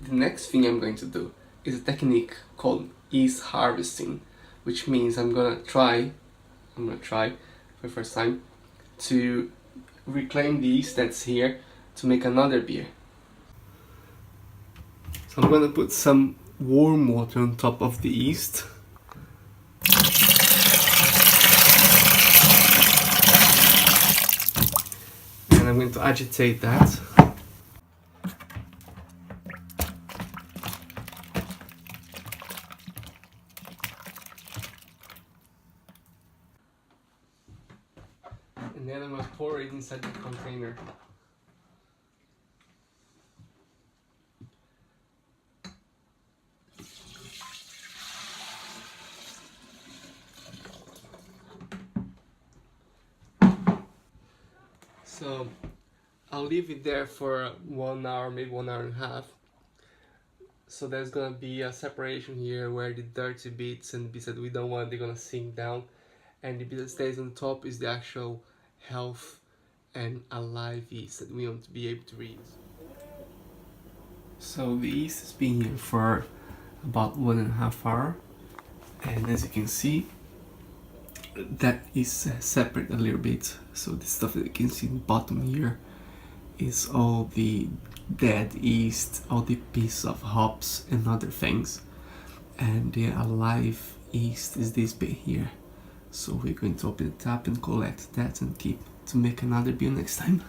The next thing I'm going to do is a technique called yeast harvesting, which means I'm gonna try for the first time to reclaim the yeast that's here to make another beer. So I'm gonna put some warm water on top of the yeast. And I'm going to agitate that. And then I'm going to pour it inside the container. So I'll leave it there for 1 hour, maybe 1 hour and a half. So there's gonna be a separation here where the dirty bits and bits that we don't want, they're gonna sink down. And the bit that stays on top is the actual health and alive yeast that we want to be able to reuse. So the yeast has been here for about 1.5 hours. And as you can see, that is separate a little bit. So the stuff that you can see in the bottom here is all the dead yeast, all the pieces of hops and other things, and the alive yeast is this bit here. So we're going to open the tap and collect that and keep to make another beer next time.